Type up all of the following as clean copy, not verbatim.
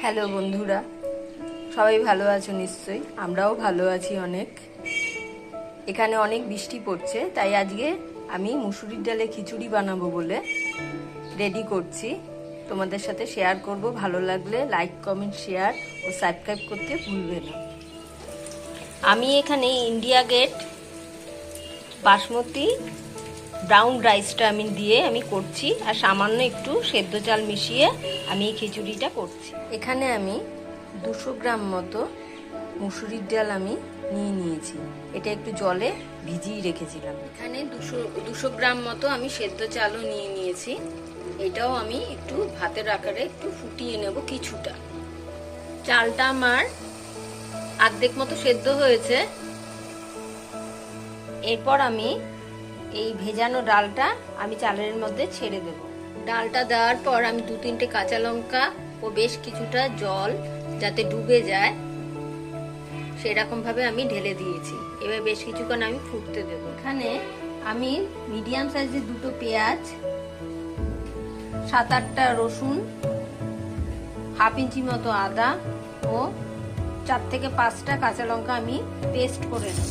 Hello বন্ধুরা, সবাই ভালো আছো নিশ্চয়ই। আমরাও ভালো আছি অনেক। এখানে অনেক বৃষ্টি পড়ছে, তাই আজকে আমি মুসুরির ডালে খিচুড়ি বানাবো বলে রেডি করছি। তোমাদের সাথে শেয়ার করব। ভালো লাগলে লাইক, কমেন্ট, শেয়ার ও সাবস্ক্রাইব করতে ভুলবে না। আমি এখানে ইন্ডিয়া গেট বাসমতি ব্রাউন রাইসটা আমি করছি, আর সামান্য একটু সেদ্ধ চাল মিশিয়ে আমি এই খিচুড়িটা করছি। এখানে আমি 200 গ্রাম মতো মুসুরির ডাল আমি নিয়েছি। এটা একটু জলে ভিজিয়ে রেখেছিলাম। এখানে 200 গ্রাম মতো আমি সেদ্ধ চালও নিয়েছি। এটাও আমি একটু ভাতের আকারে একটু ফুটিয়ে নেব কিছুটা। চালটা আমার অর্ধেক মতো সেদ্ধ হয়েছে। এরপর আমি এই ভেজানো ডালটা আমি চালের মধ্যে ছেড়ে দেব। ডালটা দেওয়ার পর আমি 2-3টে কাঁচা লঙ্কা ও বেশ কিছুটা জল যাতে ডুবে যায় সেরকম ভাবে আমি ঢেলে দিয়েছি। এবার বেশ কিছুক্ষণ আমি ফুটতে দেব। এখানে আমি মিডিয়াম সাইজের 2টো পেঁয়াজ, 7-8টা রসুন, হাফ ইঞ্চি মতো আদা ও 4 থেকে 5টা কাঁচা লঙ্কা আমি পেস্ট করে নেব।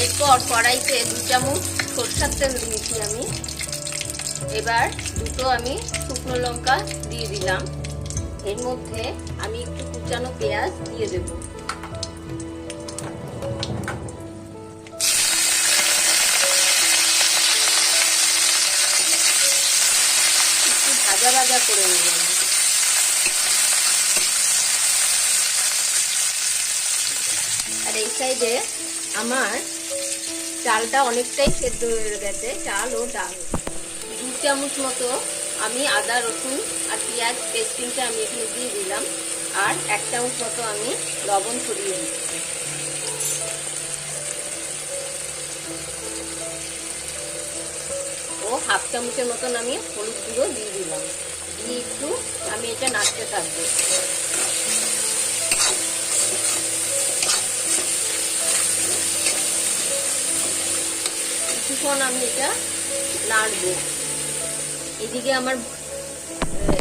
এরপর কড়াইতে 2 চামচ সরষের তেল দিয়েছি আমি। এবার 2টো আমি শুকনো লঙ্কা দিয়ে দিলাম। এর মধ্যে আমি একটু কুচানো পেঁয়াজ দিয়ে দেব। একটু ভাজা ভাজা করে নেব। আর এই সাইডে আমার চালটা অনেকটাই সেদ্ধ হয়ে গেছে, চাল ও ডাল। 2 চামচ মতো আমি আদা, রসুন আর পেঁয়াজ পেস্টিংটা আমি এখানে দিয়ে দিলাম। আর 1 চামচ মতো আমি লবণ ছড়িয়ে দিচ্ছি। ও হাফ চামচের মতন আমি হলুদ গুঁড়ো দিয়ে দিলাম। দিয়ে একটু আমি এটা নাড়তে থাকবো। কিছুক্ষণ আমি এটা নাড়বো। এদিকে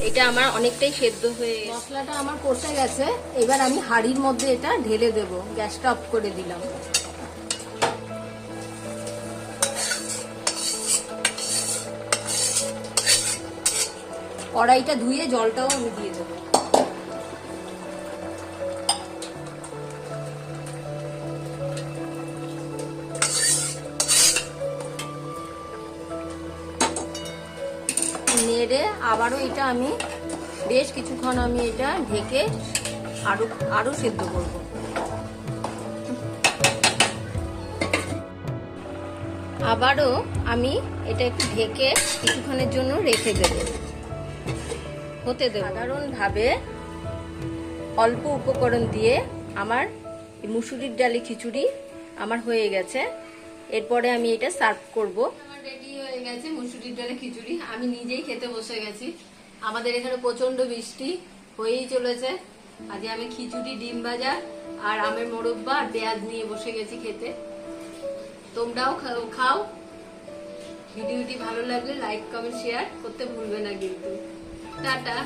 এটা আমার অনেকটাই সেদ্ধ হয়ে গেছে। মশলাটা আমার কষে গেছে। এবার আমি হাঁড়ির মধ্যে এটা ঢেলে দেব। গ্যাসটা অফ করে দিলাম। কড়াইটা ধুয়ে জলটাও আমি দিয়ে দেবো। নেড়ে আবারও এটা আমি বেশ কিছুক্ষণ আমি এটা ঢেকে আরো সেদ্ধ করব। আবারও আমি এটা একটু ঢেকে কিছুক্ষণের জন্য রেখে দেব, হতে দেব। সাধারণভাবে অল্প উপকরণ দিয়ে আমার মুসুরির ডালি খিচুড়ি আমার হয়ে গেছে। এরপরে আমি এটা সার্ভ করব। রেডি হয়ে গেছে মুসুরির ডালে খিচুড়ি। আমি নিজেই খেতে বসে গেছি। আমাদের এখানে প্রচন্ড বৃষ্টি হয়েই চলেছে। আজকে আমি খিচুড়ি, ডিম ভাজা আর আমের মোরব্বা আর পেঁয়াজ নিয়ে বসে গেছি খেতে। তোমরাও খাও। ভিডিওটি ভালো লাগলে লাইক, কমেন্ট, শেয়ার করতে ভুলবে না কিন্তু। টাটা।